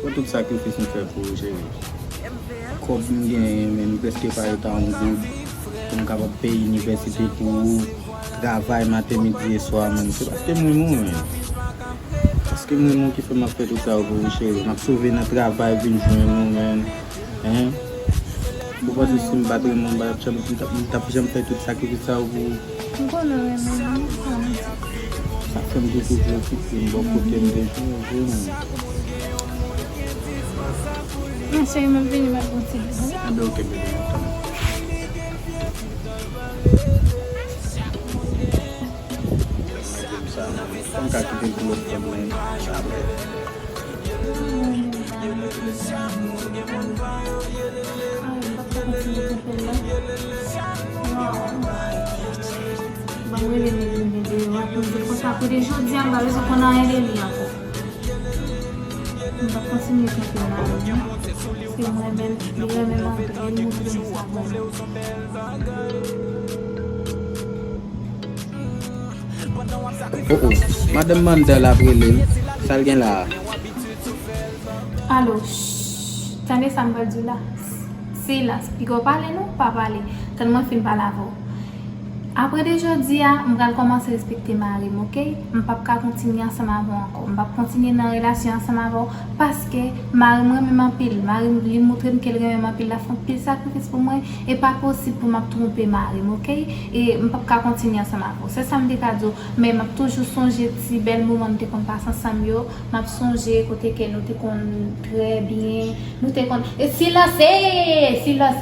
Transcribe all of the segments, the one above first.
Kwa tout sakrifis nou fè pou chéri. Kob mwen gen men preske pa etan mwen pou m kapap paye universite pou travay matin, midi et soir men. Se paske mwen Paske mwen ki fè m fè tout sa pou chéri. M ap sauve nan travay vin jwen men. Pou pa si m batre moun ba m tap jam fè tout sakrifis sa pou. Sa fè m dekou profite m bon kote m dejou. Saya mau beli macam tu. Ada okey beli. Kan kaki dulu jam lain. Bangun ni waktu kita pergi jodian baru sekolah ini aku. Kita continue kita lagi. Madame Mandela Brilin, salgen la. Allo, tande sambal du la. Silas, pigo parler non, pas parler. Quand moi fin parler avant. Après de jodi a, m pral commencer respecter mari, OK? M pa ka continuer ensemble encore. M pa continuer dans relation ensemble avant parce que mari moi même en pile, mari lui montrer qu'elle même en pile la font pile sacrifice pour moi et pas possible pour m'a tromper mari, OK? Et m pa ka continuer ensemble avant. C'est ça me dit cadeau, mais m'a toujours songer si bel moment de qu'on passe ensemble yo, m'a songer côté que nous te kon très bien, nous te kon et silence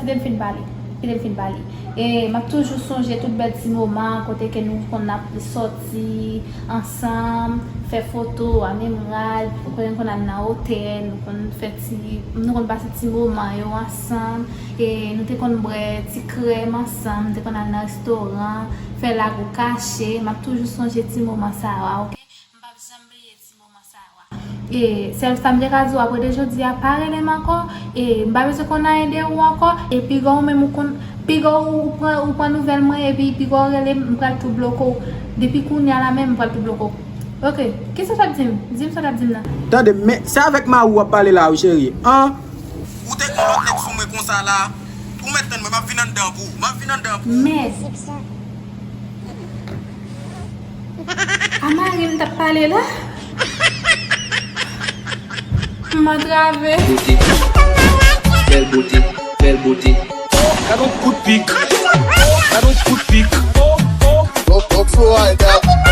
dem fin parler. Dem fin parler. Et m'a toujours songé tout bel petit moment côté que nous qu'on a sorti ensemble, faire photo à mémoire, qu'on a dans hôtel, nous qu'on fait nous qu'on passer petit moment yo ensemble et nous te qu'on boire petit crème ensemble, nous te qu'on a dans restaurant, faire la go caché, m'a toujours songé petit moment ça, OK? M'pa jamais petit moment ça. Et c'est ça me dit raison après de jodi a parler encore et m'pa besoin qu'on a aidé ou encore et puis quand même qu'on Pigo ou prend nouvelle moi et puis pigo relé m'pral tout bloquer depuis qu'on y a la même m'pral tout bloquer. OK, qu'est-ce que ça dit? Dis-moi ça dit là. Attendez, mais c'est avec ma ou parler là chérie. Ou te kon l'autre sou moi comme ça là. Ou maintenant m'a vinn en dedans pour. M'a vinn en dedans pour. Mais Amari t'a parlé là? M'a gravé. Belle beauté. Got no good pick. Don't throw right now.